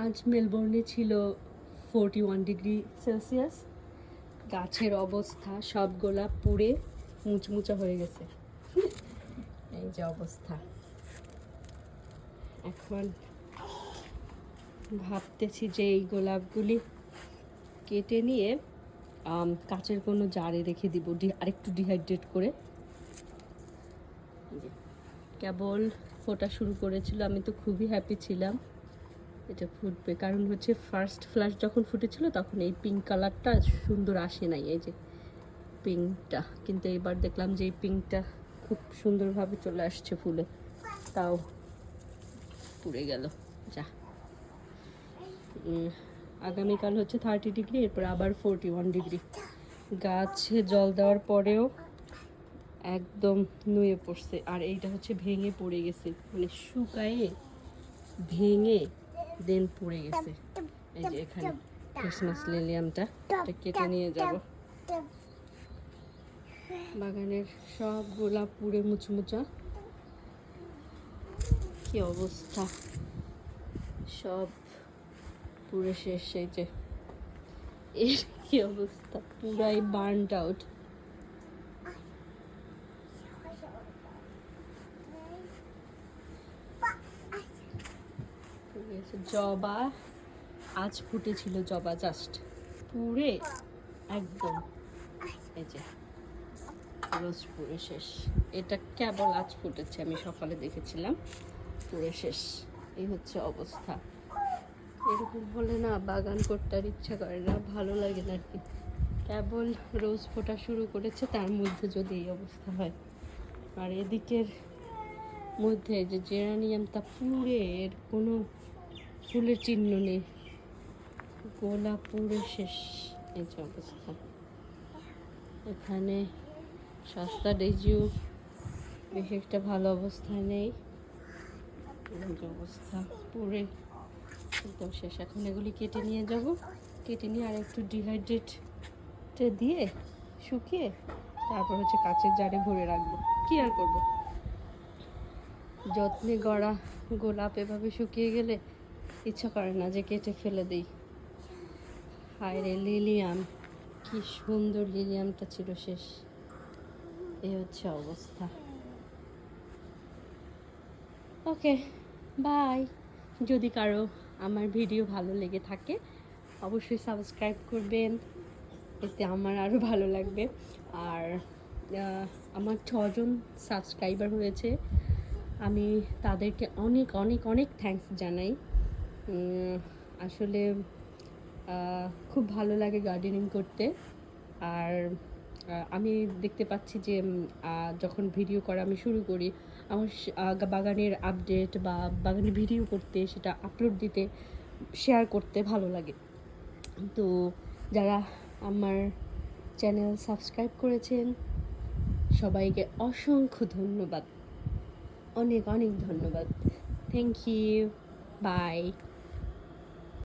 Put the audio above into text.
আজ মেলবোর্নে ছিল 41 degree Celsius. গাছের অবস্থা সব গোলাপ পুড়ে মুচমুচা হয়ে গেছে। এই যে অবস্থা। এখন ভাবতেছি যে এই গোলাপগুলি কেটে নিয়ে কাচের কোনো জারে রেখে দিব, আরেকটু ডিহাইড্রেট করে। কেবল ফোটা শুরু করেছিল, আমি তো খুবই হ্যাপি ছিলাম এটা ফুটবে, কারণ হচ্ছে ফার্স্ট ফ্লাশ যখন ফুটেছিল তখন এই পিঙ্ক কালারটা সুন্দর আসে নাই, এই যে পিঙ্কটা। কিন্তু এবার দেখলাম যে এই পিঙ্কটা খুব সুন্দরভাবে চলে আসছে ফুলে, তাও পুড়ে গেল। যা, আগামীকাল হচ্ছে 30 ডিগ্রি, এরপর আবার 41 ডিগ্রি। গাছে জল দেওয়ার পরেও একদম নুয়ে পড়ছে, আর এইটা হচ্ছে ভেঙে পড়ে গেছে, মানে শুকায়ে ভেঙে দেন পড়ে গেছে। এই যে এখানে ক্রিসমাস লিলিয়ামটা কেটে নিয়ে যাব। বাগানের সব গোলাপ পুড়ে মুচমুচা, কি অবস্থা, সব পুড়ে শেষ। এই যে এর কি অবস্থা, পুরাই বার্নড আউট। জবা আজ ফুটেছিল, জবা জাস্ট পুড়ে একদম, এই যে রোজ পুড়ে শেষ। এটা কেবল আজ ফুটেছে, আমি সকালে দেখেছিলাম, পুড়ে শেষ। এই হচ্ছে অবস্থা। এরকম হলে না বাগান করতে আর ইচ্ছা করে না, ভালো লাগে না আর কি। কেবল রোজ ফোটা শুরু করেছে, তার মধ্যে যদি এই অবস্থা হয়। আর এদিকের মধ্যে যে জেরানিয়ামটা পুড়ে এর কোনো ফুলের চিহ্ন নেই, গোলাপ পুড়ে শেষ। এই যে অবস্থা। এখানে সস্তা ডেজিও বেশ একটা ভালো অবস্থায় নেই, যে অবস্থা পুড়ে একদম শেষ। এখন এগুলি কেটে নিয়ে যাব, কেটে নিয়ে আর একটু ডিহাইড্রেটে দিয়ে শুকিয়ে তারপর হচ্ছে কাচের জারে ভরে রাখবো। কি আর করবো, যত্নে গড়া গোলাপ এভাবে শুকিয়ে গেলে ইচ্ছা করে না যে কেটে ফেলে দিই। হায় রে, লিলিয়াম কি সুন্দর, লিলিয়ামটা ছিল শেষ। এই হচ্ছে অবস্থা। ওকে, বাই। যদি কারো আমার ভিডিও ভালো লেগে থাকে অবশ্যই সাবস্ক্রাইব করবেন, এতে আমার আরও ভালো লাগবে। আর আমার 6জন সাবস্ক্রাইবার হয়েছে, আমি তাদেরকে অনেক অনেক অনেক থ্যাঙ্কস জানাই। আসলে খুব ভালো লাগে গার্ডেনিং করতে। আর আমি দেখতে পাচ্ছি যে যখন ভিডিও করা আমি শুরু করি, আমার বাগানের আপডেট বা বাগানের ভিডিও করতে, সেটা আপলোড দিতে, শেয়ার করতে ভালো লাগে। তো যারা আমার চ্যানেল সাবস্ক্রাইব করেছেন সবাইকে অসংখ্য ধন্যবাদ, অনেক অনেক ধন্যবাদ। Thank you, by.